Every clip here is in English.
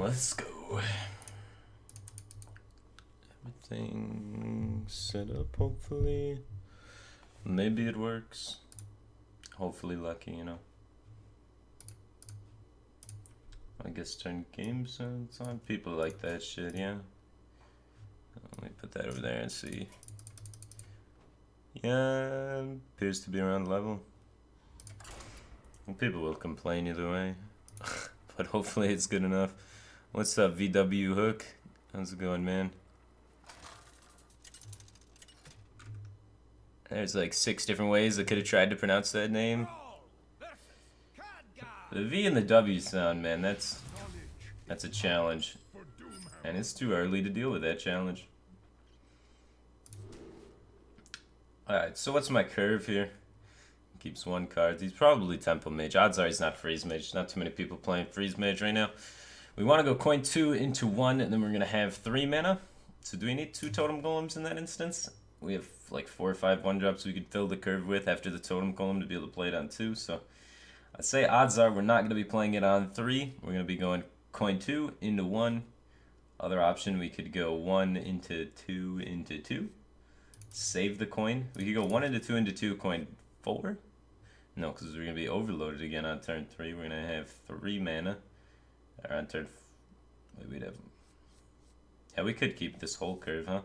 Let's go. Everything set up, hopefully. Maybe it works. Hopefully lucky, you know. I guess turn game sense on. People like that shit, yeah. Let me put that over there and see. Yeah, appears to be around level. Well, people will complain either way. But hopefully it's good enough. What's up, VW Hook? How's it going, man? There's like 6 different ways I could have tried to pronounce that name. The V and the W sound, man, that's a challenge. And it's too early to deal with that challenge. Alright, so what's my curve here? Keeps 1 card. He's probably Temple Mage. Odds are he's not Freeze Mage. Not too many people playing Freeze Mage right now. We want to go coin 2 into 1, and then we're going to have 3 mana. So do we need 2 Totem Golems in that instance? We have like 4 or 5 1-drops we could fill the curve with after the Totem Golem to be able to play it on 2. So I'd say odds are we're not going to be playing it on 3. We're going to be going coin 2 into 1. Other option, we could go 1 into 2 into 2. Save the coin. We could go 1 into 2, coin 4. No, because we're going to be overloaded again on turn 3. We're going to have 3 mana. Or on turn... Wait, we'd have... Yeah, we could keep this whole curve, huh?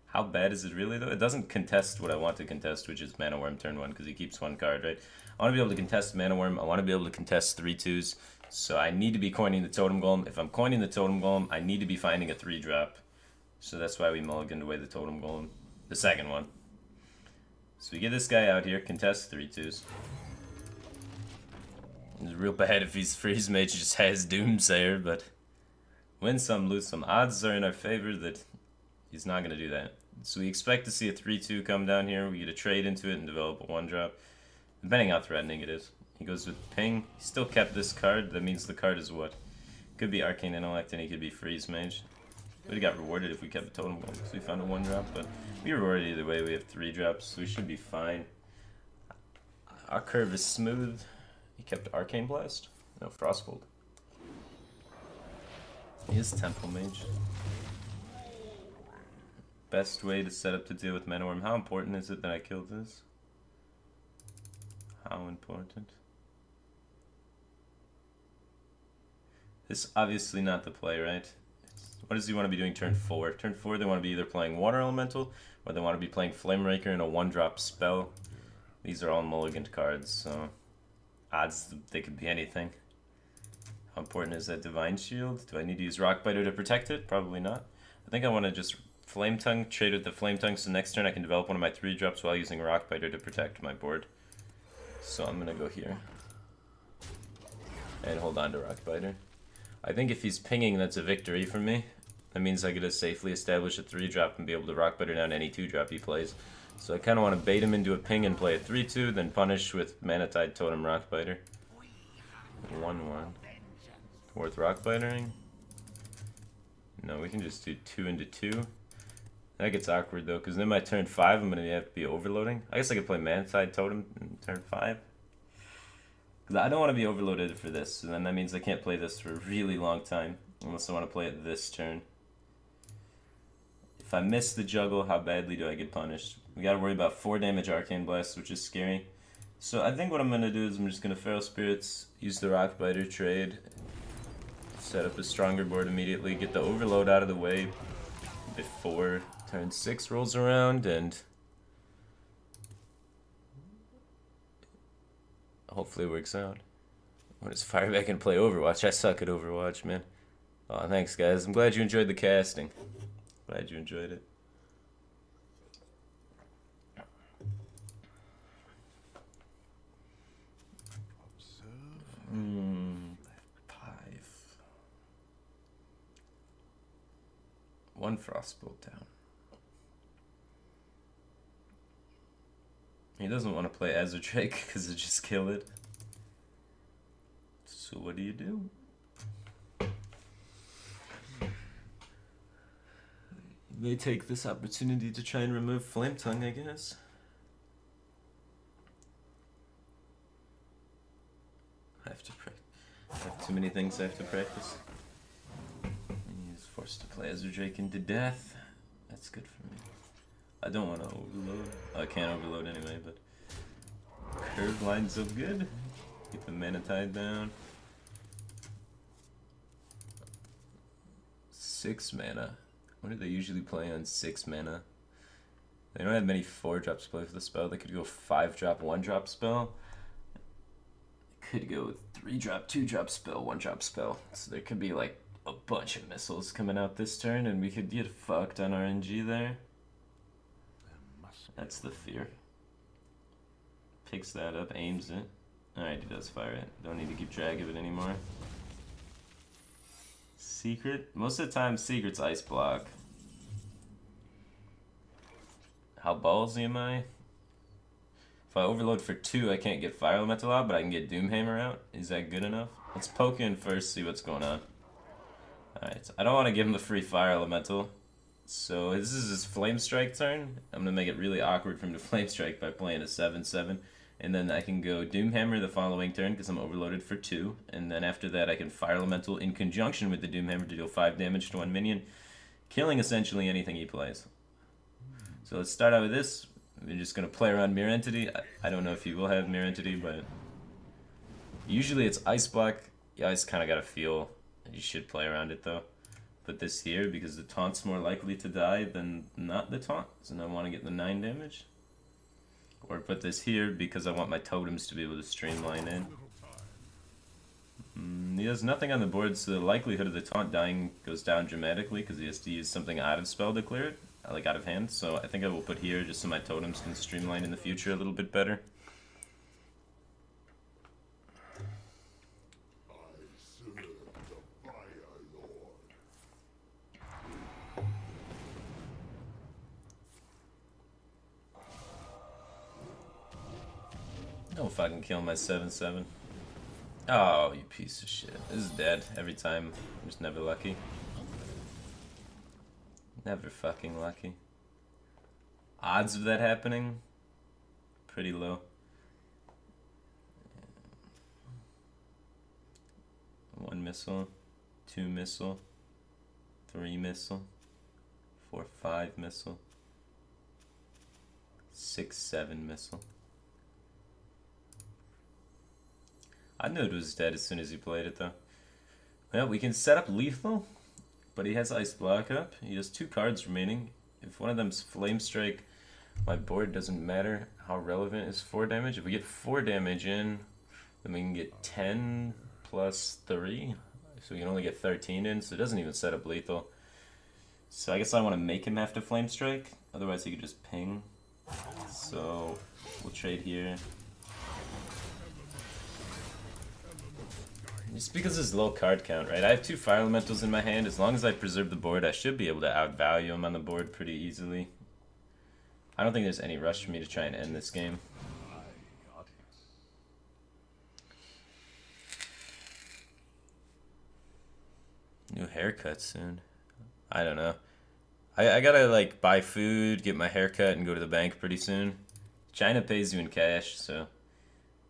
How bad is it really, though? It doesn't contest what I want to contest, which is Mana Worm turn 1, because he keeps 1 card, right? I want to be able to contest Mana Worm. I want to be able to contest 3/2s. So I need to be coining the Totem Golem. If I'm coining the Totem Golem, I need to be finding a 3-drop. So that's why we mulliganed away the Totem Golem. The second one. So we get this guy out here, contest 3/2s. It's real bad if he's Freeze Mage, just has Doomsayer, but win some, lose some. Odds are in our favor that he's not going to do that. So we expect to see a 3/2 come down here. We get a trade into it and develop a 1-drop. Depending how threatening it is. He goes with Ping. He still kept this card. That means the card is what? Could be Arcane Intellect and he could be Freeze Mage. We got rewarded if we kept a Totem Golem because we found a 1-drop, but we rewarded either way. We have 3 drops, so we should be fine. Our curve is smooth. He kept Arcane Blast. No, Frostbolt. He is Temple Mage. Best way to set up to deal with Mana Worm. How important is it that I killed this? How important? This obviously not the play, right? What does he want to be doing turn 4? Turn 4 they want to be either playing Water Elemental or they want to be playing Flame Raker and a 1-drop spell. These are all mulliganed cards, so odds they could be anything. How important is that Divine Shield? Do I need to use Rockbiter to protect it? Probably not. I think I want to just Flame Tongue, trade with the Flame Tongue, so next turn I can develop one of my 3-drops while using Rockbiter to protect my board. So I'm going to go here. And hold on to Rockbiter. I think if he's pinging, that's a victory for me. That means I get to safely establish a 3-drop and be able to Rockbiter down any 2-drop he plays. So I kind of want to bait him into a ping and play a 3/2, then punish with Mana Tide Totem Rockbiter. 1/1. Worth Rockbitering? No, we can just do 2 into 2. That gets awkward though, because then my turn 5 I'm going to have to be overloading. I guess I could play Mana Tide Totem in turn 5. Because I don't want to be overloaded for this, and then that means I can't play this for a really long time, unless I want to play it this turn. If I miss the juggle, how badly do I get punished? We gotta worry about 4 damage Arcane Blast, which is scary. So I think what I'm gonna do is I'm just gonna Feral Spirits, use the Rockbiter trade, set up a stronger board immediately, get the overload out of the way before turn 6 rolls around, and hopefully it works out. When it's Firebat can play Overwatch, I suck at Overwatch, man. Oh, thanks guys. I'm glad you enjoyed the casting. Glad you enjoyed it. Five. 1 Frostbolt down. He doesn't want to play Azure Drake because it just kill it. So what do? You may take this opportunity to try and remove Flame Tongue, I guess. I have to practice. I have too many things I have to practice. Forced to play Ezra Drake into death. That's good for me. I don't want to overload. I can't overload anyway, but curve lines up good. Get the mana tide down. 6 mana. What do they usually play on 6 mana? They don't have many 4-drop spells for the spell. They could go 5-drop, 1-drop spell. They could go 3-drop, 2-drop spell, 1-drop spell. So there could be like a bunch of missiles coming out this turn, and we could get fucked on RNG there. That's the fear. Picks that up, aims it. Alright, he does fire it. Don't need to keep track of it anymore. Secret? Most of the time, Secret's Ice Block. How ballsy am I? If I overload for 2, I can't get Fire Elemental out, but I can get Doomhammer out. Is that good enough? Let's poke in first, see what's going on. Alright, I don't want to give him a free Fire Elemental. So this is his Flame Strike turn. I'm going to make it really awkward for him to Flame Strike by playing a 7/7. And then I can go Doomhammer the following turn because I'm overloaded for 2. And then after that I can Fire Elemental in conjunction with the Doomhammer to deal 5 damage to 1 minion, killing essentially anything he plays. So let's start out with this. We're just going to play around Mirror Entity. I don't know if he will have Mirror Entity, but usually it's Ice Block. You always kind of got to feel you should play around it though. Put this here because the taunt's more likely to die than not the taunt, and I want to get the 9 damage. Or put this here because I want my totems to be able to streamline in. He has nothing on the board, so the likelihood of the taunt dying goes down dramatically because he has to use something out of spell to clear it, like out of hand. So I think I will put here just so my totems can streamline in the future a little bit better. Don't fucking kill my 7/7. Oh, you piece of shit. This is dead every time. I'm just never lucky. Never fucking lucky. Odds of that happening? Pretty low. 1 missile, 2 missile, 3 missile, 4, 5 missile, 6, 7 missile. I knew it was dead as soon as he played it, though. Well, we can set up lethal, but he has Ice Block up. He has 2 cards remaining. If one of them's Flame Strike, my board doesn't matter how relevant is 4 damage. If we get 4 damage in, then we can get 10 plus 3. So we can only get 13 in, so it doesn't even set up lethal. So I guess I want to make him have to Flame Strike. Otherwise he could just ping. So we'll trade here. Just because it's low card count, right? I have 2 Fire Elementals in my hand. As long as I preserve the board, I should be able to outvalue them on the board pretty easily. I don't think there's any rush for me to try and end this game. New haircut soon. I don't know. I gotta like buy food, get my haircut, and go to the bank pretty soon. China pays you in cash, so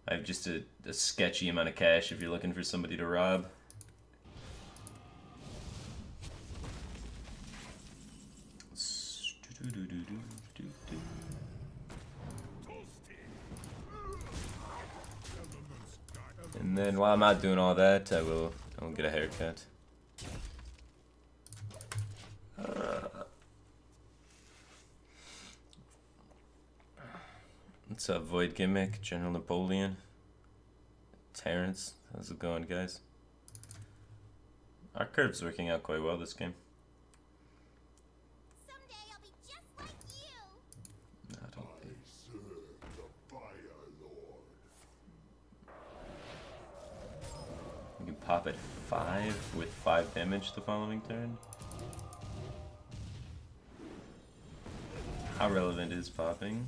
I have just a sketchy amount of cash if you're looking for somebody to rob. And then while I'm not doing all that, I'll get a haircut. Let's avoid gimmick, General Napoleon. Terrence, how's it going, guys? Our curve's working out quite well this game. Someday I'll be just like you. No, I don't think. I serve the Fire Lord. You can pop at 5 with 5 damage the following turn. How relevant is popping?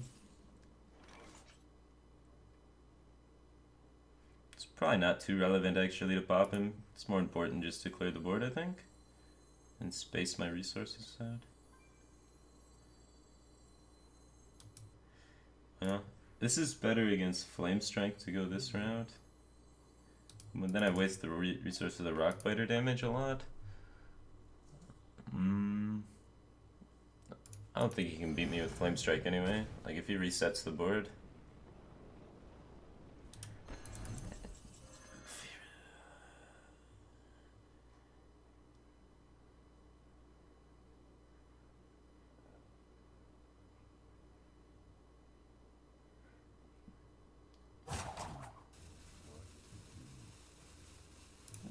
It's probably not too relevant actually to pop him. It's more important just to clear the board, I think, and space my resources out. Well, this is better against Flame Strike to go this route. But then I waste the resources of the Rock Biter damage a lot. I don't think he can beat me with Flame Strike anyway. Like, if he resets the board.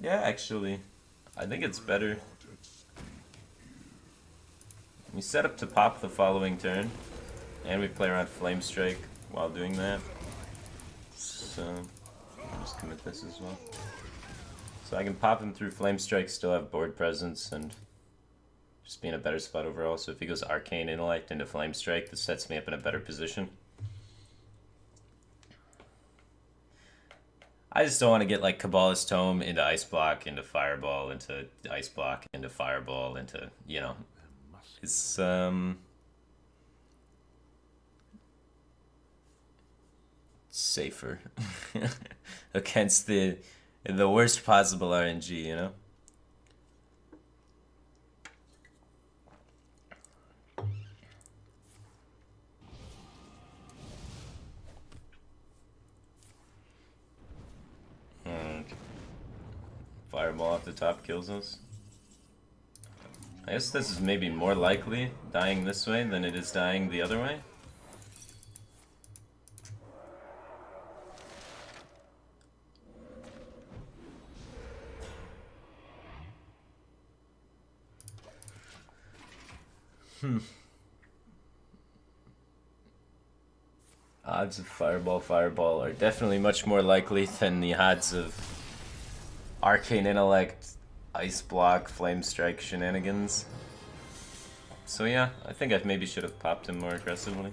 Yeah, actually, I think it's better. We set up to pop the following turn, and we play around Flame Strike while doing that. So, I'll just commit this as well. So I can pop him through Flame Strike, still have board presence, and just be in a better spot overall. So if he goes Arcane Intellect into Flame Strike, this sets me up in a better position. I just don't want to get like Kabbalist Tome into Ice Block, into Fireball, into Ice Block, into Fireball, into, you know. It's, safer against the worst possible RNG, you know? Fireball off the top kills us. I guess this is maybe more likely dying this way than it is dying the other way. Odds of Fireball are definitely much more likely than the odds of Arcane Intellect, Ice Block, Flame Strike shenanigans. So yeah, I think I maybe should have popped him more aggressively.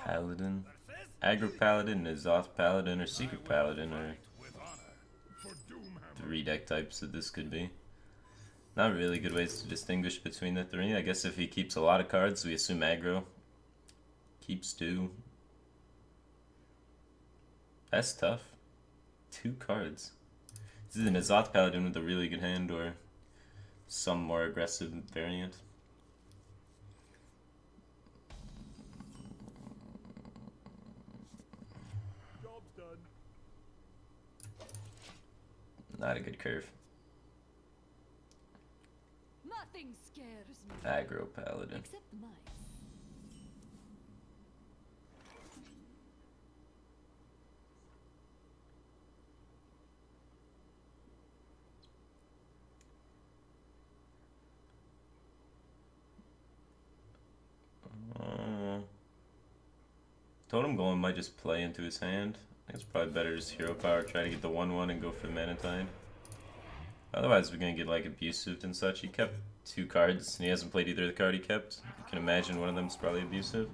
Paladin. Aggro Paladin, Azoth Paladin, or Secret Paladin are 3 deck types that this could be. Not really good ways to distinguish between the 3. I guess if he keeps a lot of cards, we assume aggro. Keeps 2. That's tough. 2 cards. This is an Azoth Paladin with a really good hand, or some more aggressive variant. Not a good curve. Nothing scares me. Aggro Paladin. Except the mice. Totem Golem might just play into his hand. I think it's probably better just Hero Power, try to get the 1/1 and go for the Mana Tide. Otherwise we're gonna get like Abusive and such. He kept 2 cards and he hasn't played either of the card he kept. You can imagine one of them is probably Abusive.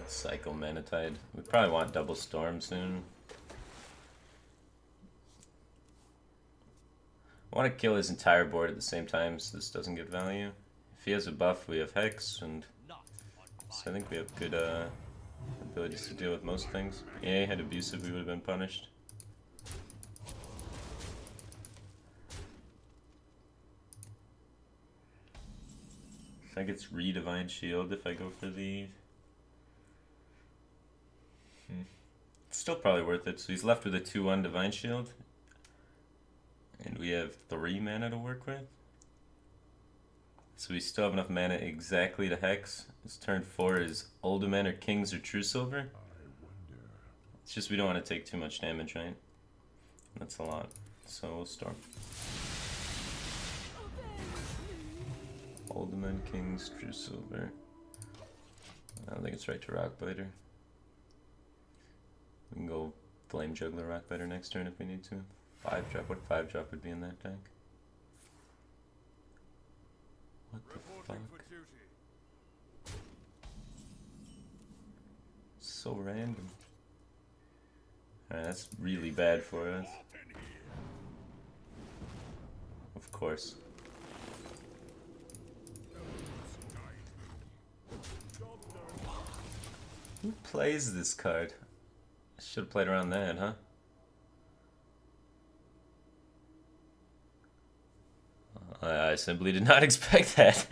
Cycle Mana Tide. We probably want Double Storm soon. I want to kill his entire board at the same time so this doesn't get value. If he has a buff, we have Hex, and so I think we have good abilities to deal with most things. Yeah, he had Abusive, we would have been punished. I think it's Redivine Shield if I go for the... It's still probably worth it. So he's left with a 2/1 Divine Shield. And we have 3 mana to work with. So we still have enough mana exactly to Hex. His turn 4 is Uldaman or Kings or True Silver. It's just we don't want to take too much damage, right? That's a lot. So we'll Storm. Uldaman, Kings, True Silver. I don't think it's right to Rockbiter. We can go Flame Juggler Rockbiter next turn if we need to. 5-drop. What 5-drop would be in that deck? What the fuck? So random. Alright, that's really bad for us. Of course. Who plays this card? I should have played around that, huh? I simply did not expect that.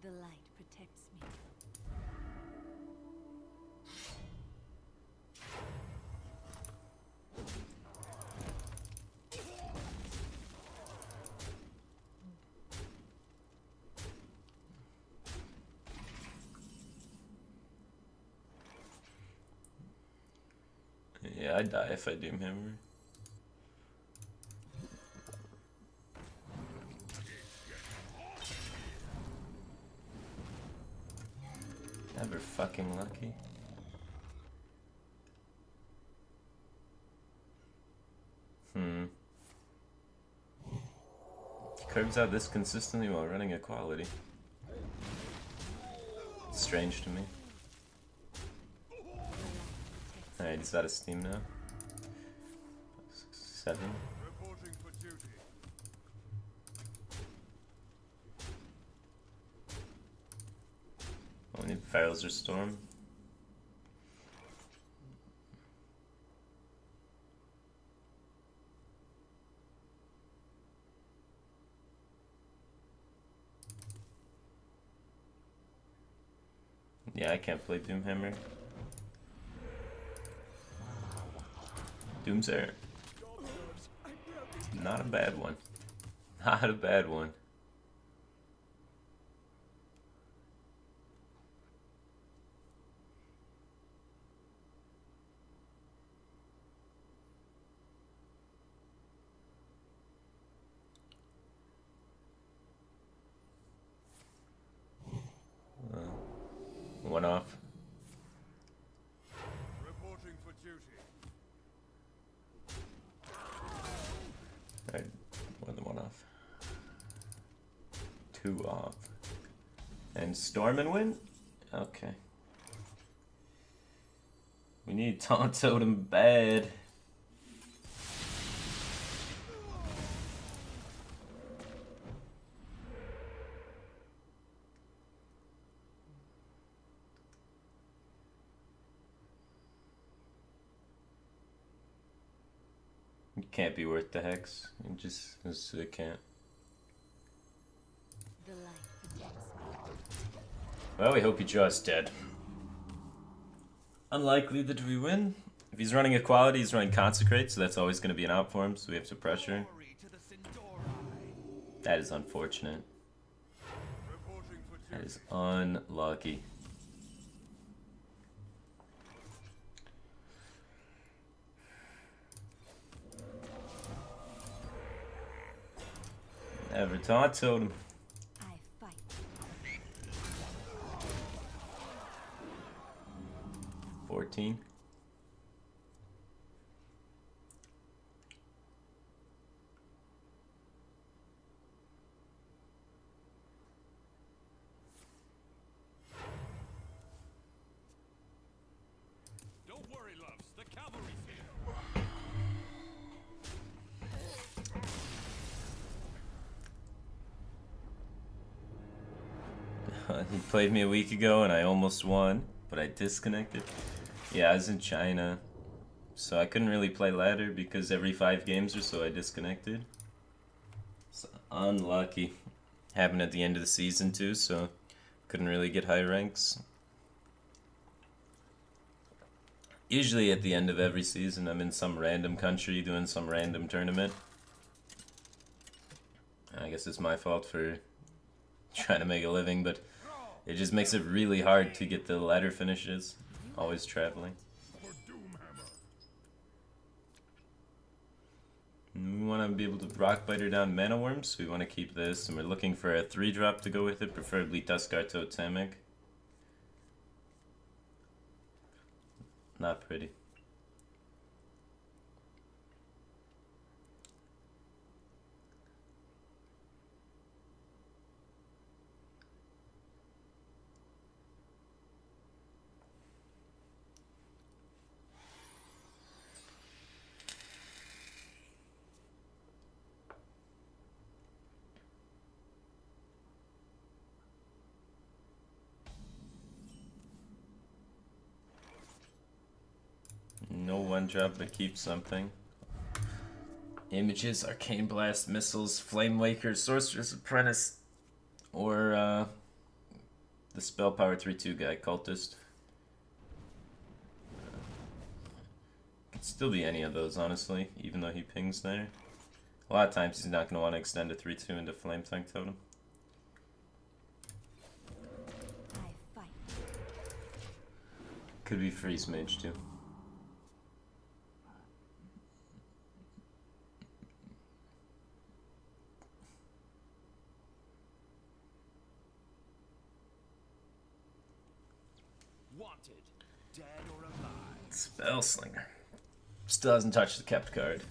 The light protects me. Yeah, I'd die if I Doomhammer. Never fucking lucky. Curves out this consistently while running equality. It's strange to me. Alright, he's out of steam now. 7. We need Pharaoh's Storm. Yeah, I can't play Doomhammer. Doomsayer. Not a bad one. Not a bad one. One off. Reporting for duty. Alright, more than one off. 2 off. And storm and win? Okay. We need Taunt Totem bad. It can't be worth the hex. It can't. The light protects me. Well, we hope he draws dead. Unlikely that we win. If he's running equality, he's running consecrate, so that's always going to be an out for him, so we have to pressure. That is unfortunate. That is unlucky. Never taunt totem. I fight. 14. Don't worry, loves. The cavalry's here. He played me a week ago and I almost won, but I disconnected. Yeah, I was in China, so I couldn't really play ladder because every 5 games or so I disconnected. So unlucky. Happened at the end of the season too, so couldn't really get high ranks. Usually at the end of every season I'm in some random country doing some random tournament. I guess it's my fault for trying to make a living, but it just makes it really hard to get the ladder finishes. Always traveling. For Doomhammer. And we want to be able to rock biter down mana worms, so we want to keep this, and we're looking for a 3-drop to go with it, preferably Tuskar Totemic. Not pretty. 1-drop, but keep something. Images, Arcane Blast, Missiles, Flame Waker, Sorcerer's Apprentice, or the Spell Power 3/2 guy, Cultist. Could still be any of those, honestly, even though he pings there. A lot of times he's not going to want to extend a 3/2 into Flame Tank Totem. I fight. Could be Freeze Mage too. Wanted, dead or alive. Spell Slinger. Still hasn't touched the kept card.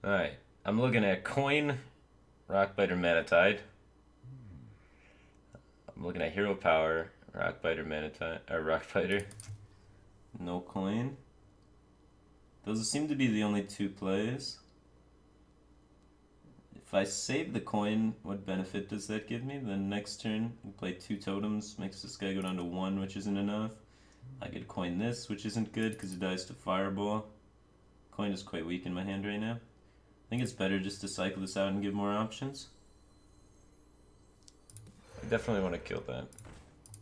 Alright, I'm looking at Coin, Rockbiter, Manatide. I'm looking at Hero Power, Rockbiter, Manatide, or Rockbiter. No Coin. Those seem to be the only two plays. If I save the coin, what benefit does that give me? Then next turn, we play 2 totems, makes this guy go down to 1, which isn't enough. I could coin this, which isn't good because it dies to Fireball. Coin is quite weak in my hand right now. I think it's better just to cycle this out and give more options. I definitely want to kill that.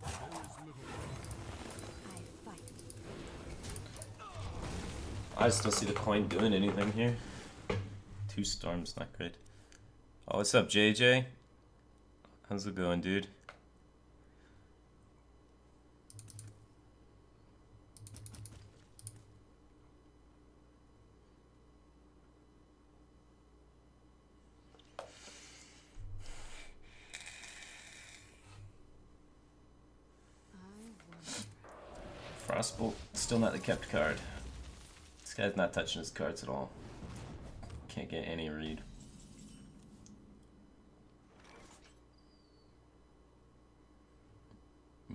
I fight. I just don't see the coin doing anything here. 2 storms, not great. Oh, what's up, JJ? How's it going, dude? Frostbolt, still not the kept card. This guy's not touching his cards at all. Can't get any read.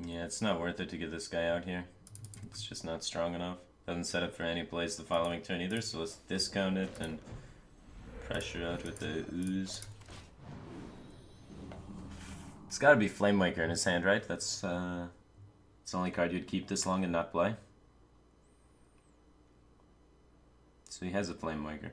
Yeah, it's not worth it to get this guy out here. It's just not strong enough. Doesn't set up for any plays the following turn either, so let's discount it and pressure out with the ooze. It's gotta be Flamewaker in his hand, right? That's it's the only card you'd keep this long and not play. So he has a Flamewaker.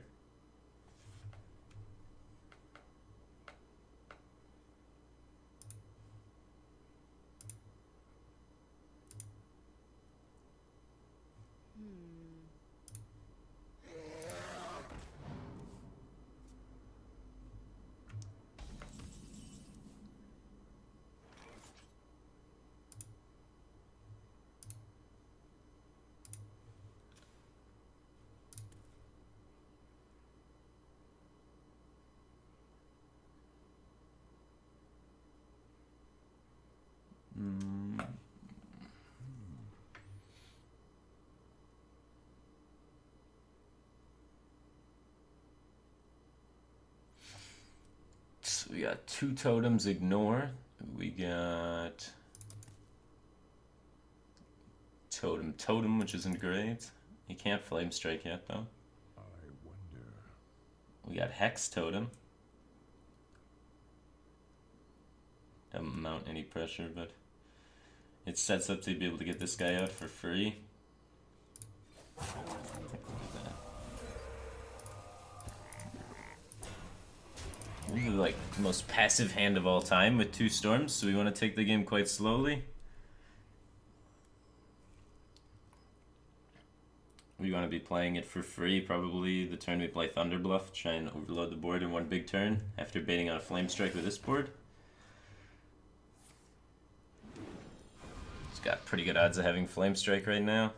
So we got 2 totems, ignore. We got totem, which isn't great. You can't flame strike yet though. I wonder. We got hex totem. Doesn't mount any pressure, but it sets up to be able to get this guy out for free. This is like the most passive hand of all time with 2 storms, so we want to take the game quite slowly. We want to be playing it for free, probably the turn we play Thunder Bluff, try and overload the board in one big turn after baiting on a Flame Strike with this board. He's got pretty good odds of having Flame Strike right now.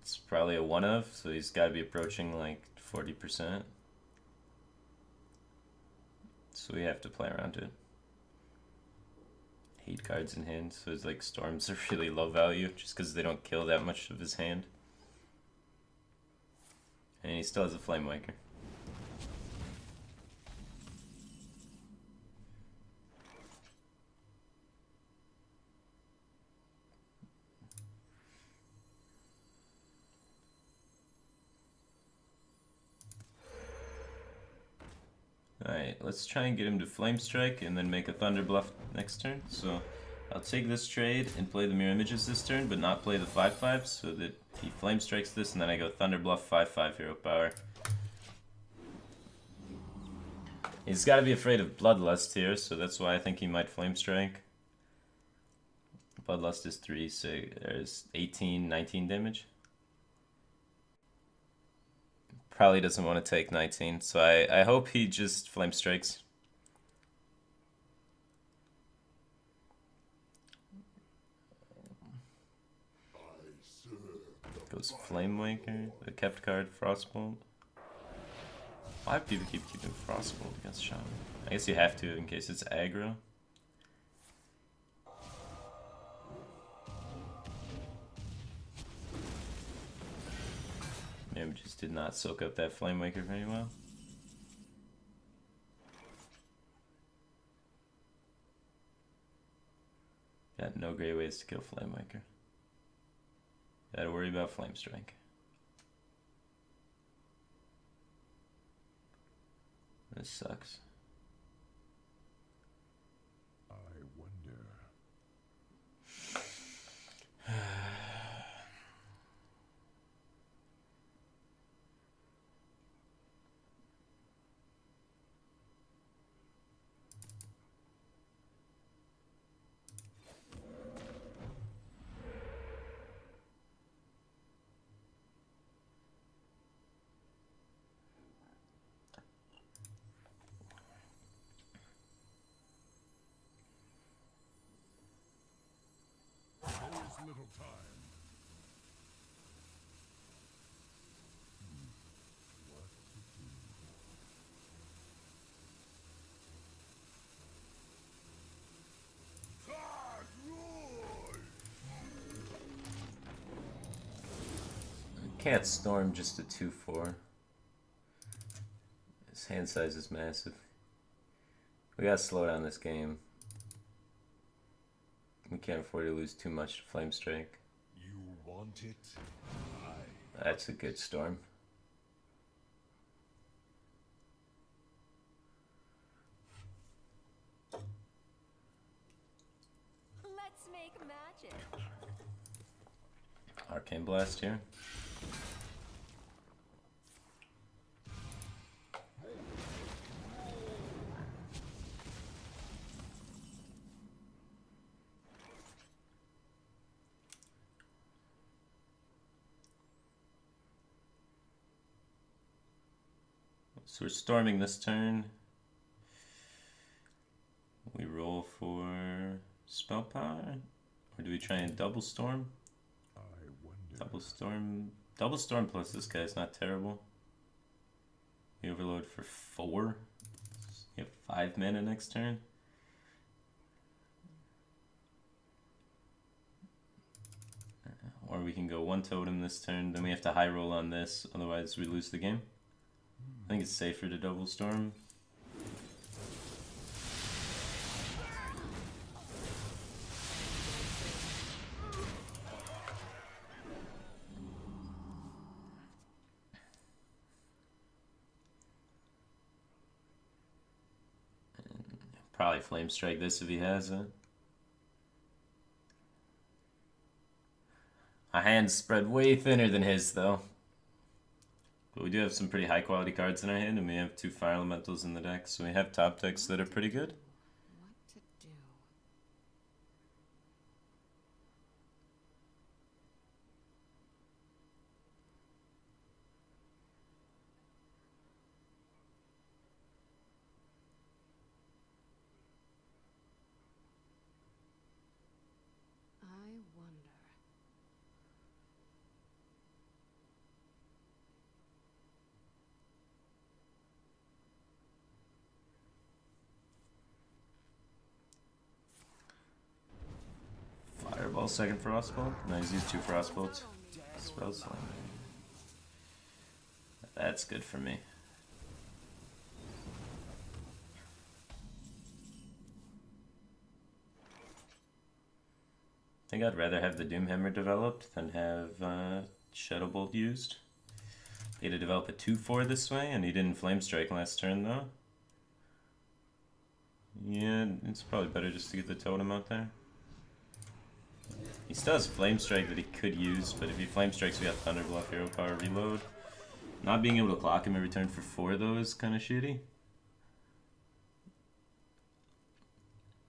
It's probably a 1 of, so he's got to be approaching like 40%. So we have to play around it. 8 cards in hand, so his like storms are really low value just because they don't kill that much of his hand. And he still has a Flamewaker. Alright, let's try and get him to Flame Strike and then make a Thunder Bluff next turn. So I'll take this trade and play the Mirror Images this turn, but not play the 5/5 so that he Flame Strikes this and then I go Thunder Bluff 5/5 Hero Power. He's got to be afraid of Bloodlust here, so that's why I think he might Flame Strike. Bloodlust is 3, so there's 18, 19 damage. Probably doesn't want to take 19, so I hope he just Flame Strikes. Goes Flame Waker, the kept card, Frostbolt. Why do people keep keeping Frostbolt against Shaman? I guess you have to in case it's aggro. Maybe just did not soak up that Flame Waker very well. Got no great ways to kill Flame Waker. Gotta worry about Flame Strike. This sucks. I wonder. There's little time. What to do? God, roar! Can't Storm just a 2/4. His hand size is massive. We gotta slow down this game. We can't afford to lose too much to Flame Strike. You want it? That's a good Storm. Let's make magic. Arcane Blast here. So we're storming this turn. We roll for spell power, or do we try and double storm? I wonder. Double storm plus this guy's not terrible. We overload for 4. You have 5 mana next turn. Or we can go 1 totem this turn, then we have to high roll on this, otherwise we lose the game. I think it's safer to double storm. Probably Flame Strike this if he has it. Our hands spread way thinner than his though. But we do have some pretty high quality cards in our hand, and we have 2 Fire Elementals in the deck, so we have top decks that are pretty good. What to do? I wonder. Fireball, second Frostbolt. No, he's used 2 Frostbolts. Spell Slam. That's good for me. I think I'd rather have the Doomhammer developed than have Shadowbolt used. He had to develop a 2/4 this way, and he didn't Flame Strike last turn though. Yeah, it's probably better just to get the totem out there. He still has Flame Strike that he could use, but if he Flame Strikes, we got Thunder Bluff, Hero Power, Reload. Not being able to clock him every turn for 4 though is kind of shitty.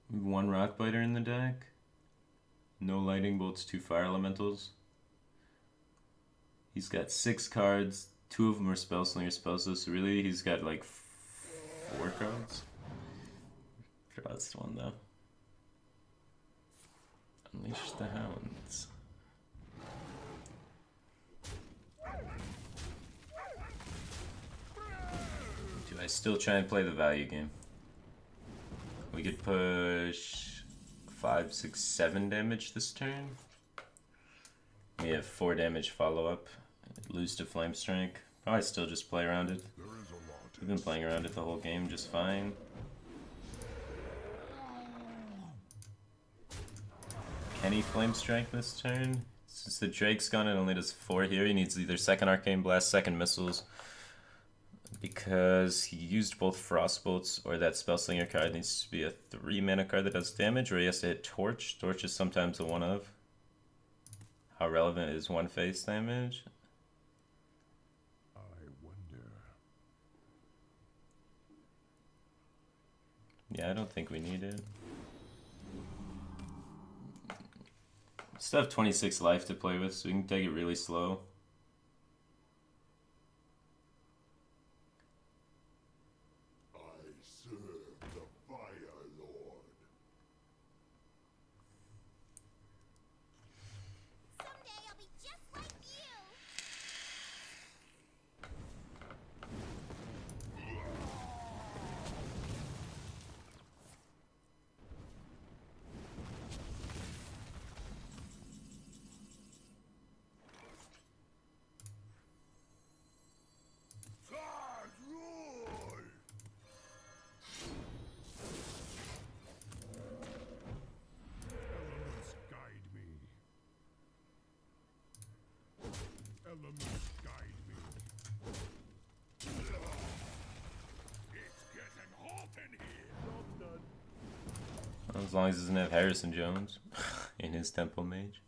We have 1 Rock Biter in the deck. No Lightning Bolts, 2 Fire Elementals. He's got 6 cards. 2 of them are Spell Slinger spells, so really he's got like 4 cards. Draw this one though. Unleash the Hounds. Do I still try and play the value game? We could push 5, 6, 7 damage this turn. We have 4 damage follow up. Lose to Flame Strike. Probably still just play around it. We've been playing around it the whole game just fine. Can he Flame Strike this turn? Since the Drake's gone, it only does 4 here. He needs either second Arcane Blast, second Missiles. Because he used both Frostbolts, or that Spellslinger card needs to be a 3 mana card that does damage, or he has to hit Torch. Torch is sometimes a 1 of. How relevant is 1 face damage? I wonder. Yeah, I don't think we need it. Still have 26 life to play with, so we can take it really slow. I serve the Fire Lord. Someday I'll be just like you. God rule! Elements guide me. Elements guide me. It's getting hot in here. As long as he doesn't have Harrison Jones in his Temple Mage.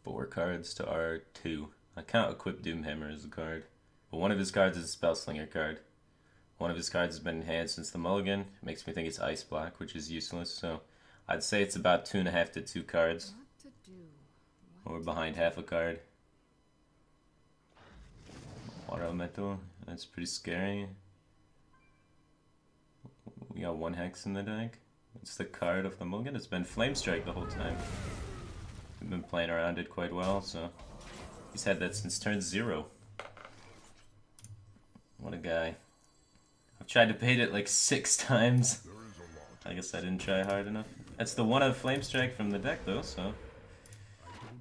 Four cards to R2. I can't equip Doomhammer as a card. But one of his cards is a Spellslinger card. One of his cards has been enhanced since the Mulligan. It makes me think it's Ice Black, which is useless. So I'd say it's about 2.5 to 2 cards. What to do? Or behind half a card. Water Elemental. That's pretty scary. We got 1 Hex in the deck. It's the card of the Mulligan. It's been Flame Strike the whole time. We've been playing around it quite well, so he's had that since turn 0. What a guy. I've tried to bait it like 6 times. There is a lot. I guess I didn't try hard enough. That's the one of Flame Strike from the deck though, so. I don't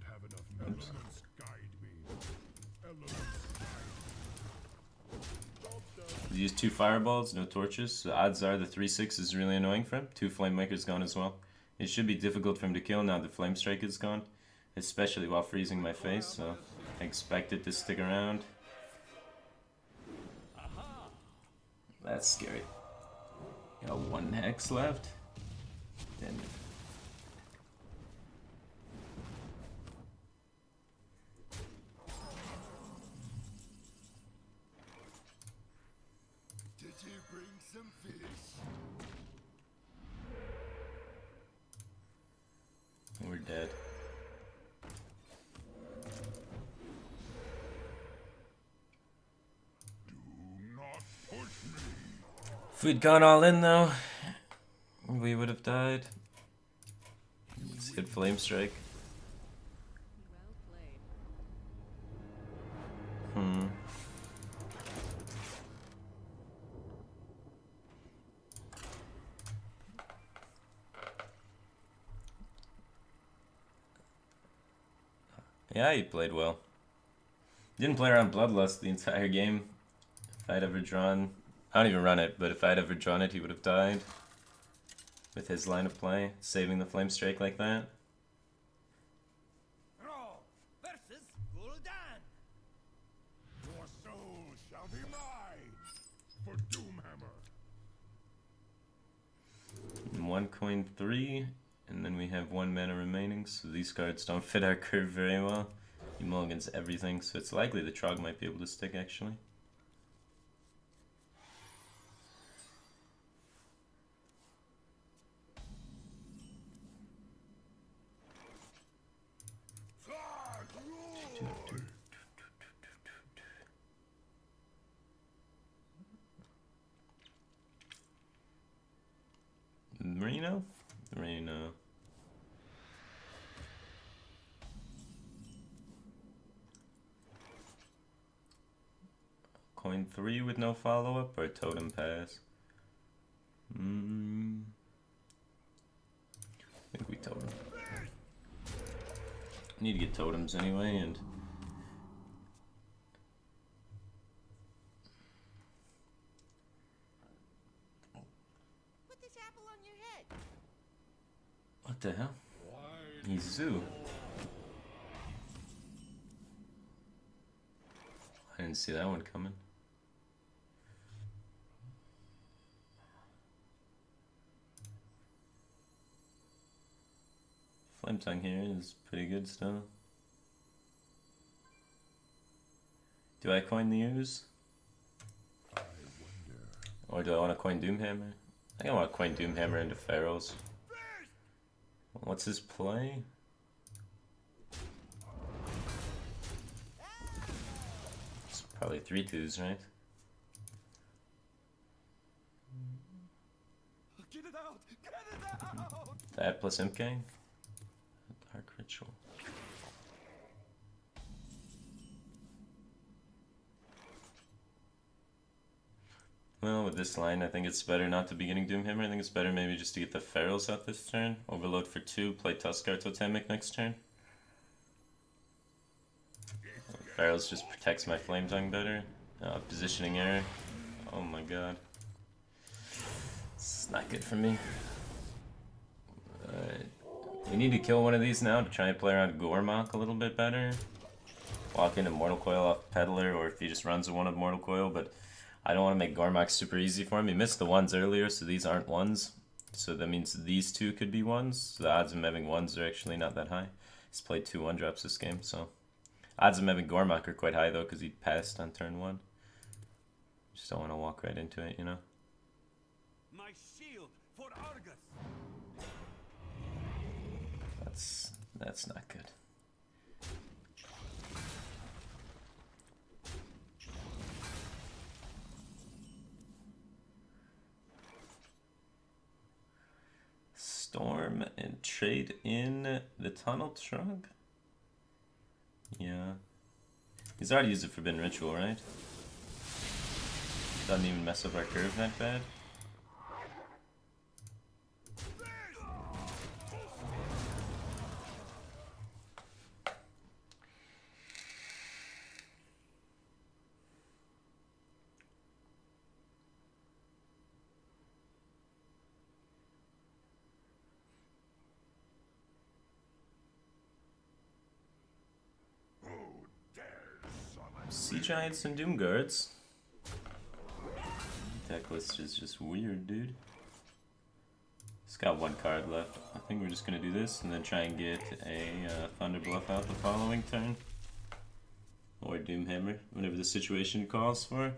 have enough. Elements guide me. Elements guide me. Use 2 fireballs, no torches. So odds are the 3/6 is really annoying for him. 2 Flame Makers gone as well. It should be difficult for him to kill now that Flame Strike is gone. Especially while freezing my face, so I expect it to stick around. That's scary. Got 1 Hex left. Then Did you bring some fish? we're dead. Do not push me. If we'd gone all in though, we would have died. Let's hit Flame Strike. Well played. Yeah, he played well. Didn't play around Bloodlust the entire game. If I'd ever drawn... I don't even run it, but if I'd ever drawn it, he would have died. With his line of play, saving the Flame Strike like that. Raw versus Gul'dan. Your soul shall be mine for Doomhammer. One coin 3, and then we have 1 mana remaining, so these cards don't fit our curve very well. He mulligans everything, so it's likely the Trog might be able to stick actually. Marino? Marino. Coin 3 with no follow-up or totem pass? I think we totem. Need to get totems anyway, and Put this apple on your head. what the hell? He's Zoo. I didn't see that one coming. Flame Tongue here is pretty good still. Do I coin the ooze? Or do I want to coin Doomhammer? I think I want to coin Doomhammer into Pharaohs. What's his play? It's probably 3/2s, right? Get it out! Get it out! That plus Imp Gang? Dark Ritual. Well, with this line, I think it's better not to be getting Doomhammer. I think it's better maybe just to get the Pharaohs out this turn. Overload for 2, play Tuskar Totemic next turn. Pharaohs just protects my Flame Tongue better. Positioning error. Oh my god. It's not good for me. Alright. We need to kill one of these now to try and play around Gormok a little bit better. Walk into Mortal Coil off Peddler, or if he just runs a one of Mortal Coil, but I don't want to make Gormok super easy for him. He missed the ones earlier, so these aren't ones. So that means these two could be ones. So the odds of him having ones are actually not that high. He's played 2 1-drops this game, so odds of him having Gormok are quite high though, because he passed on turn 1. Just don't want to walk right into it, you know. My shield for Argus. That's not good. Storm and trade in the Tunnel Trunk? Yeah. He's already used a Forbidden Ritual, right? Doesn't even mess up our curve that bad. Sea Giants and Doom Guards. Deck list is just weird, dude. It's got 1 card left. I think we're just gonna do this and then try and get a Thunder Bluff out the following turn. Or Doomhammer, whenever the situation calls for.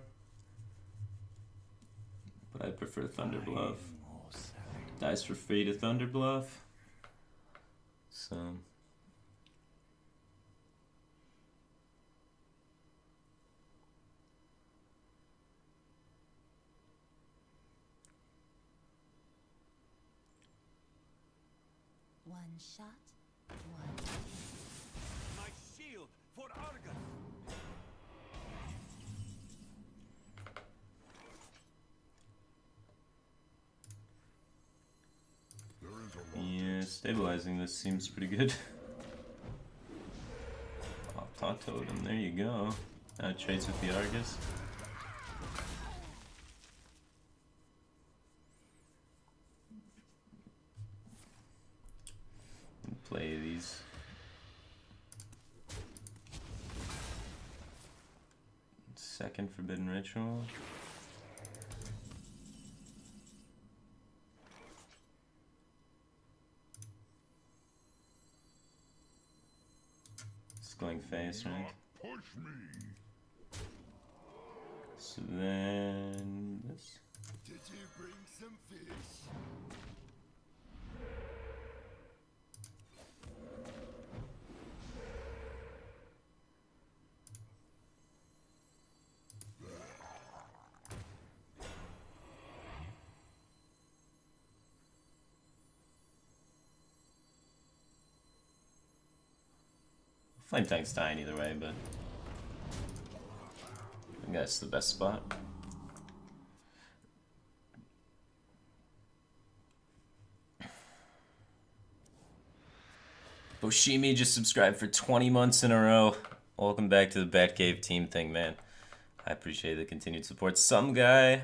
But I prefer Thunder Bluff. Dies for free to Thunder Bluff. So... One shot, one kill. My shield for Argus. Yeah, stabilizing this seems pretty good. Oh, Taunt Totem, there you go. Now it trades with the Argus. And play these. Let's Second Forbidden Ritual. It's going face, right? Push me. So then this. Did you bring some fish? Flame Tank's dying either way, but I think that's the best spot. Boshimi just subscribed for 20 months in a row. Welcome back to the Batcave team thing, man. I appreciate the continued support. Some guy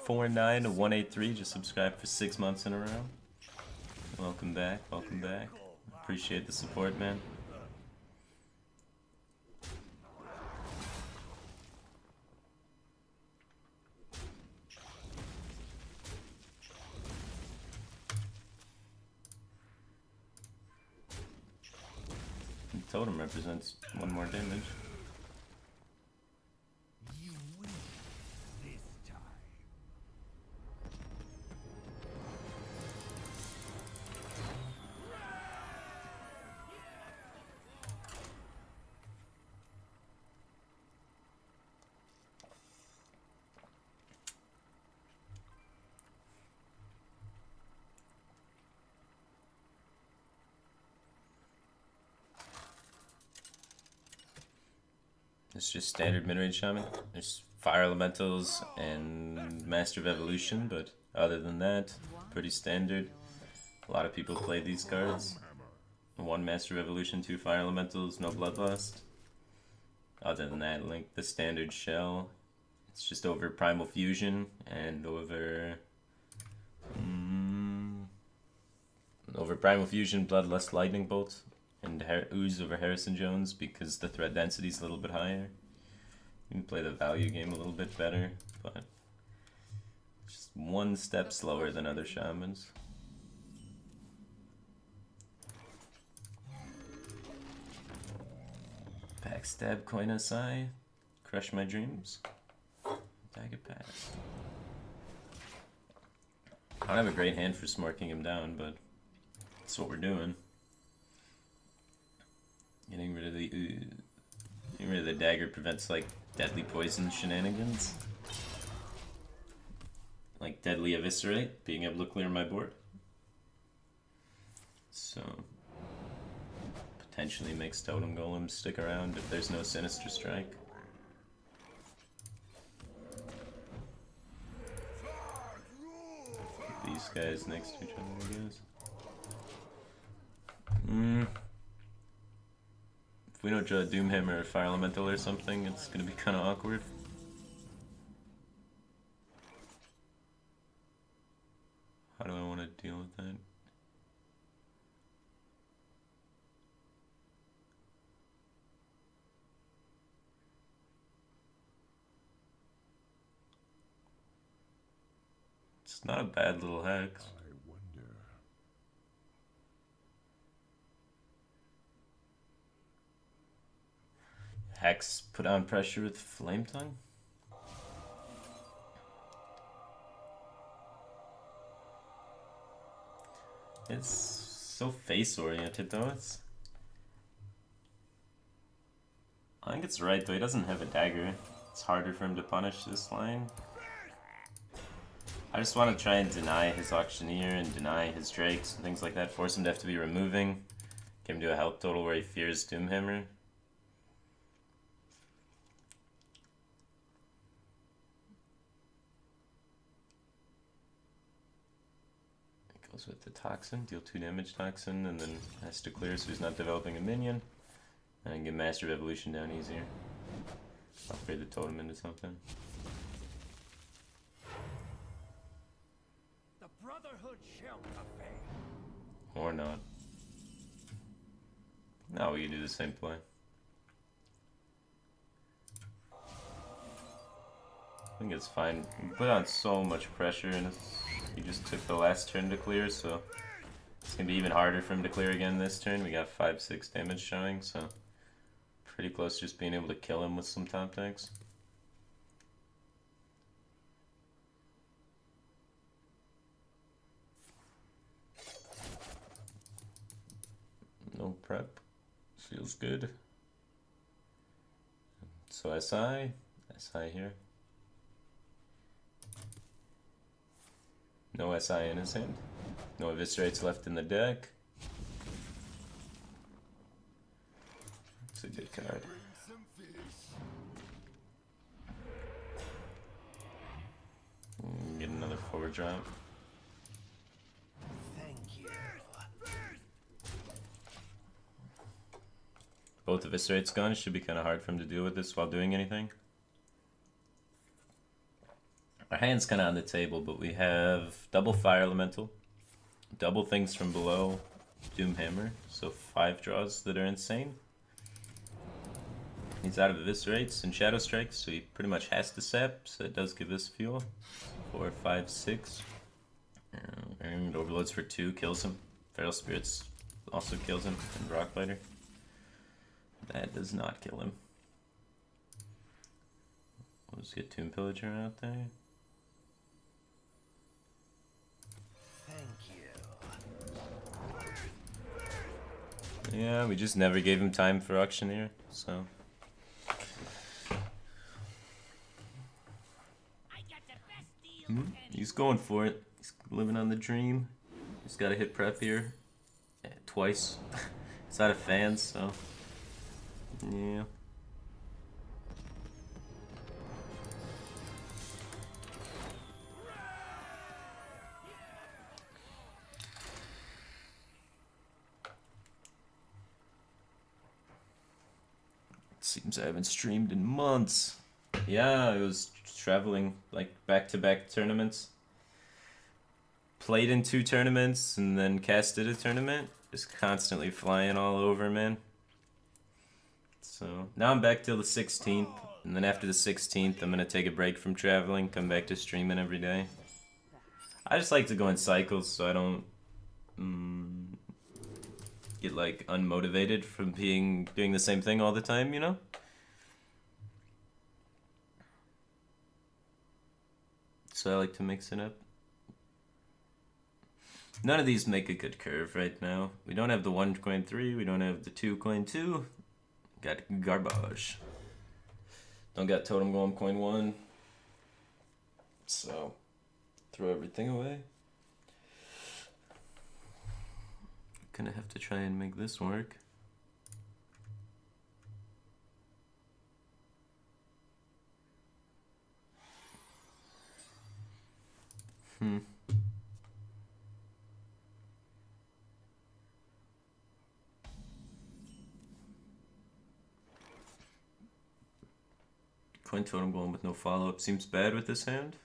49183 just subscribed for 6 months in a row. Welcome back, welcome back. Appreciate the support, man. Totem represents 1 more damage. You win this time. It's just standard mid-range shaman. There's fire elementals and Master of Evolution, but other than that, pretty standard. A lot of people play these cards. 1 Master of Evolution, 2 fire elementals, no bloodlust. Other than that, Link the standard shell. It's just over Primal Fusion and over Primal Fusion, Bloodlust, Lightning Bolt. And Ooze over Harrison Jones because the threat density is a little bit higher. You can play the value game a little bit better, but just 1 step slower than other shamans. Backstab, Koinasai, Crush My Dreams, Dagger Pass. I don't have a great hand for smarking him down, but that's what we're doing. Getting rid of the dagger prevents like deadly poison shenanigans. Like deadly eviscerate, being able to clear my board. So potentially makes totem golems stick around if there's no sinister strike. These guys next to each other, I guess. If we don't draw a Doomhammer or Fire Elemental or something, it's gonna be kinda awkward. How do I want to deal with that? It's not a bad little hex. I wonder. Hex put on pressure with Flame Tongue? It's so face oriented though. I think it's right though, he doesn't have a dagger. It's harder for him to punish this line. I just want to try and deny his Auctioneer and deny his Drakes and things like that. Force him to have to be removing. Get him to a health total where he fears Doomhammer. Goes with the Toxin, deal 2 damage Toxin, and then has to clear so he's not developing a minion. And get Master of Evolution down easier. Upgrade the totem into something. The Brotherhood shall prevail. Or not. No, we can do the same play. I think it's fine. We put on so much pressure, and he just took the last turn to clear, so it's gonna be even harder for him to clear again this turn. We got 5-6 damage showing, so pretty close to just being able to kill him with some top decks. No prep. Feels good. So SI here. No SI in his hand. No eviscerates left in the deck. It's a good card. Get another forward drop. Thank you. Both eviscerates gone. It should be kind of hard for him to deal with this while doing anything. Our hand's kind of on the table, but we have double Fire Elemental, double things from below, Doom Hammer, so 5 draws that are insane. He's out of eviscerates and shadow strikes, so he pretty much has to sap, so it does give us fuel. 4, 5, 6. And overloads for 2, kills him. Feral Spirits also kills him, and Rockbiter. That does not kill him. We'll just get Tomb Pillager out there. Yeah, we just never gave him time for Auctioneer, so. He's going for it. He's living on the dream. He's got to hit prep here. Twice. He's out of fans, so. Yeah. Seems I haven't streamed in months. Yeah, I was traveling like back-to-back tournaments. Played in 2 tournaments and then casted a tournament. Just constantly flying all over, man. So now I'm back till the 16th, and then after the 16th, I'm gonna take a break from traveling, come back to streaming every day. I just like to go in cycles, so I don't get like unmotivated from doing the same thing all the time, you know? So I like to mix it up. None of these make a good curve right now. We don't have the 1 coin 3, we don't have the 2 coin 2. Got garbage. Don't got totem golem coin 1. So throw everything away. Gonna have to try and make this work. Coin totem golem with no follow-up seems bad with this hand.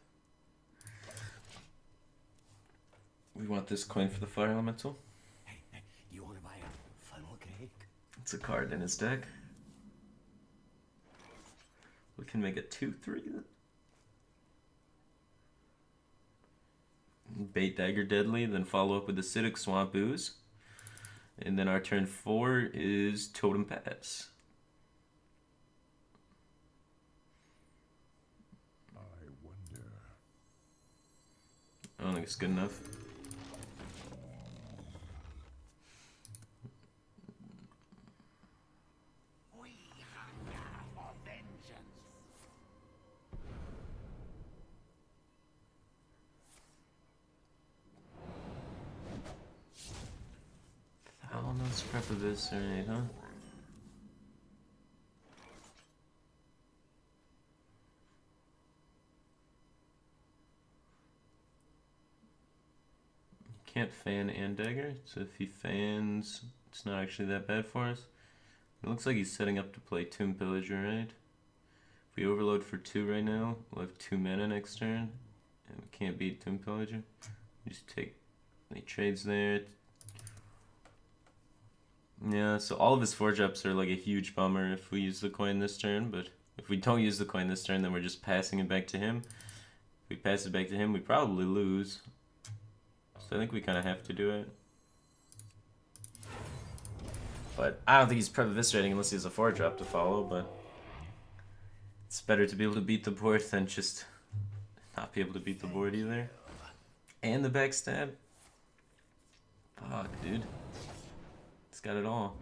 We want this coin for the fire elemental. Hey, you want to buy a funnel cake? It's a card in his deck. We can make a 2-3. Bait Dagger Deadly, then follow up with Acidic Swamp Ooze. And then our turn 4 is Totem Pass. I wonder. I don't think it's good enough. We hunger for vengeance. Oh, no scrap of this, alright, huh? Can't fan and dagger, so if he fans, it's not actually that bad for us. It looks like he's setting up to play Tomb Pillager, right? If we overload for 2 right now, we'll have 2 mana next turn, and we can't beat Tomb Pillager. We just take any trades there. Yeah, so all of his 4-drops are like a huge bummer if we use the coin this turn, but If we don't use the coin this turn, then we're just passing it back to him. If we pass it back to him, we probably lose. So I think we kind of have to do it. But I don't think he's prep eviscerating unless he has a 4-drop to follow, but it's better to be able to beat the board than just not be able to beat the board either. And the backstab. Fuck, dude. It's got it all.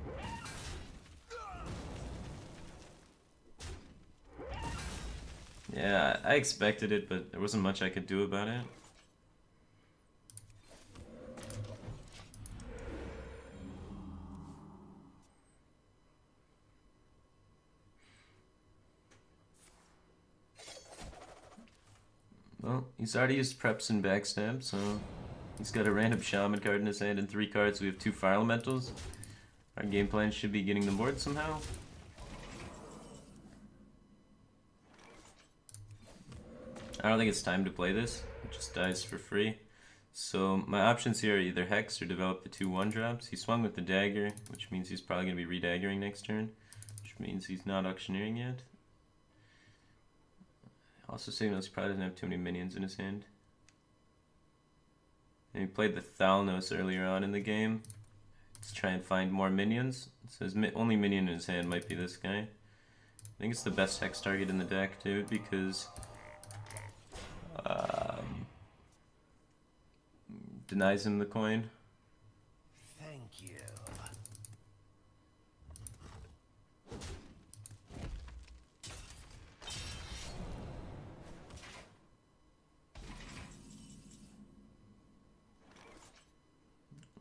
Yeah, I expected it, but there wasn't much I could do about it. Well, he's already used preps and backstab, so he's got a random shaman card in his hand and 3 cards. We have 2 fire elementals. Our game plan should be getting the board somehow. I don't think it's time to play this. It just dies for free. So my options here are either Hex or develop the 2 1-drops. He swung with the dagger, which means he's probably going to be redaggering next turn, which means he's not auctioneering yet. Also Signos probably doesn't have too many minions in his hand. And he played the Thalnos earlier on in the game. Let's try and find more minions. So his only minion in his hand might be this guy. I think it's the best Hex target in the deck too, because denies him the coin. Thank you.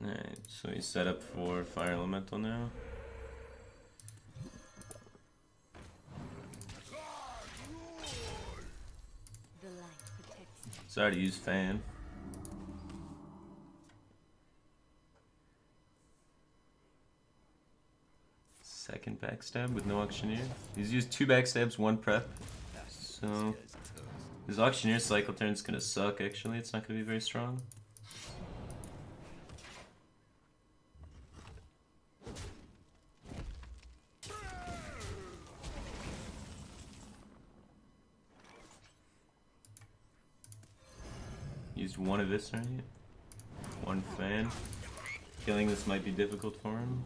Alright, so he's set up for Fire Elemental now. The light protects me. He's already used Fan. Second backstab with no auctioneer. He's used 2 backstabs, 1 prep. So his auctioneer cycle turn's gonna suck actually, it's not gonna be very strong. Used 1 eviscerate, 1 fan. Feeling this might be difficult for him.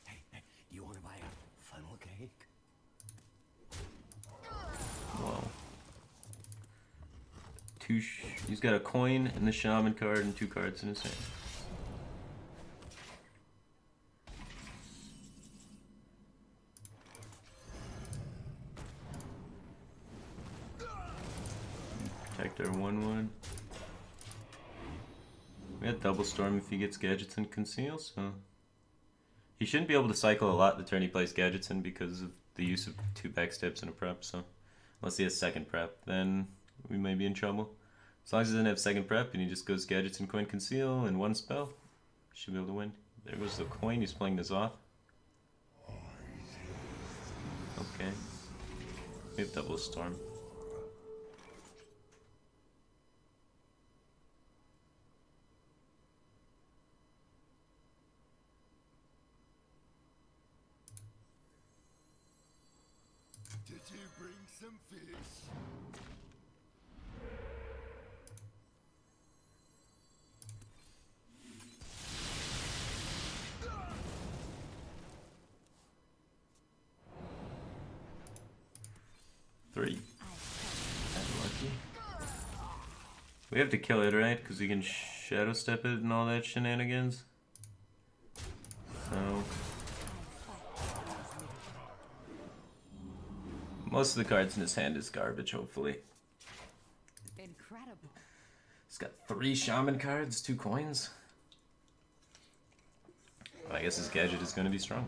Hey, you want to buy a funnel cake? Whoa. He's got a coin and the shaman card and 2 cards in his hand. Protect our 1/1. We had double storm if he gets gadgets and conceal, so he shouldn't be able to cycle a lot the turn he plays gadgets in because of the use of 2 backstabs and a prep. So unless he has second prep, then we may be in trouble. As long as he doesn't have second prep and he just goes gadgets and coin conceal and 1 spell, should be able to win. There goes the coin. He's playing this off. Okay, we have double storm. Did you bring some fish? Three. Unlucky. We have to kill it, right? Because we can shadow step it and all that shenanigans. So most of the cards in his hand is garbage, hopefully. Incredible. He's got 3 shaman cards, 2 coins. Well, I guess his gadget is going to be strong.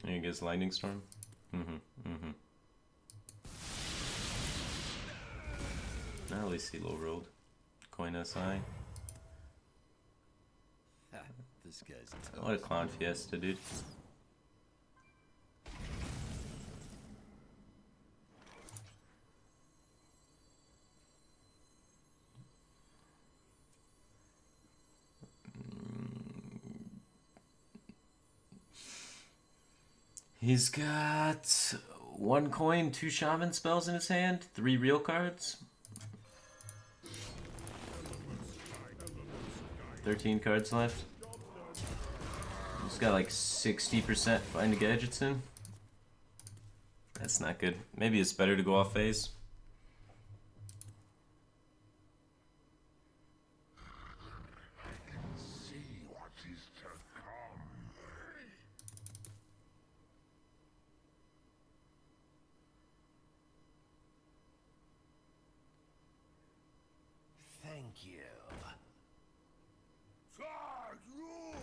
I guess lightning storm. At least he low rolled. Coin SI. This guy's What a clown fiesta, dude. He's got 1 coin, 2 shaman spells in his hand, 3 real cards. 13 cards left. He's got like 60% find gadgets in. That's not good. Maybe it's better to go off phase. See what is to come. Thank you. Flag rule!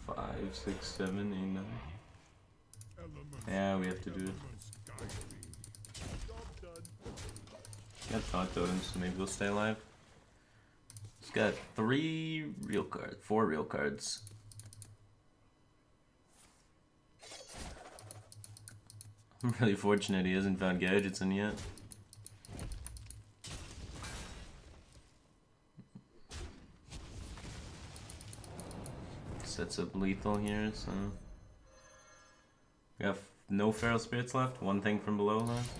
5, 6, 7, 8, 9. Elements, Yeah, we have to do it. elements guide me. Job done. Got Thought Totem, so maybe we'll stay alive. He's got 3 real cards, 4 real cards. I'm really fortunate he hasn't found gadgets in yet. Sets up lethal here, so we have no feral spirits left. 1 thing from below left.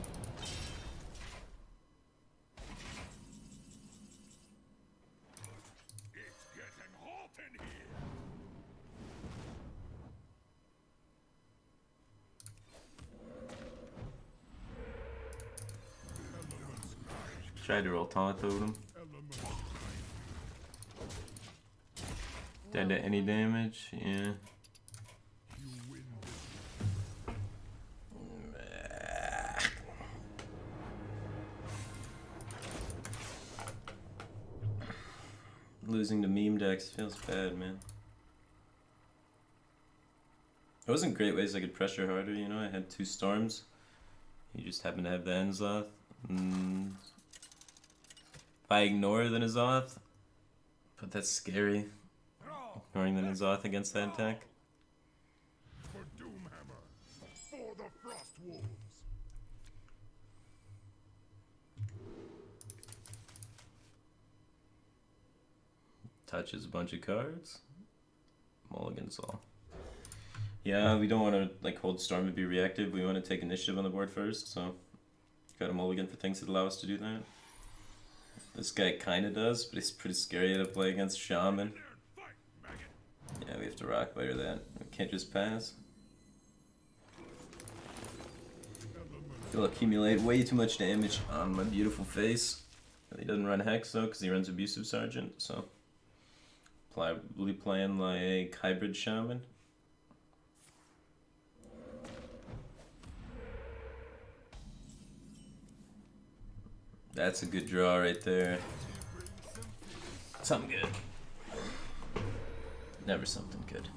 It's getting hot in here. Elements guide. Tried to roll Taunt Totem. Elements Dead to any damage, yeah. you win this. Losing to meme decks feels bad, man. There wasn't great ways I could pressure harder, you know. I had 2 storms. You just happen to have the Enzoth. If I ignore the N'Zoth, but that's scary. Ignoring the N'Zoth against that attack. For Doomhammer. For the Frost Wolves. Touches a bunch of cards. Mulligan's all. Yeah, we don't want to like hold storm and be reactive. We want to take initiative on the board first, so got a mulligan for things that allow us to do that. This guy kind of does, but he's pretty scary to play against Shaman. Yeah, we have to rock biter that. We can't just pass. He'll accumulate way too much damage on my beautiful face. He doesn't run Hex though, because he runs Abusive Sergeant, so probably playing like Hybrid Shaman. That's a good draw right there. Something good. Never something good.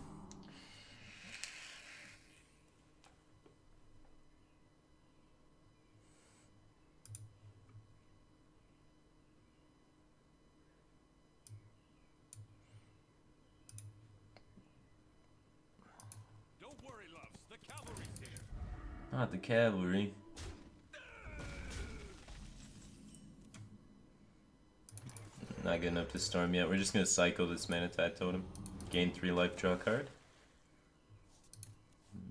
Don't worry, loves. The cavalry's here. Not the cavalry. Not good enough to storm yet. We're just gonna cycle this Manatide Totem. Gain 3 life, draw a card.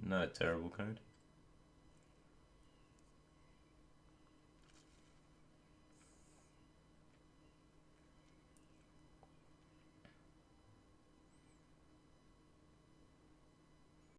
Not a terrible card.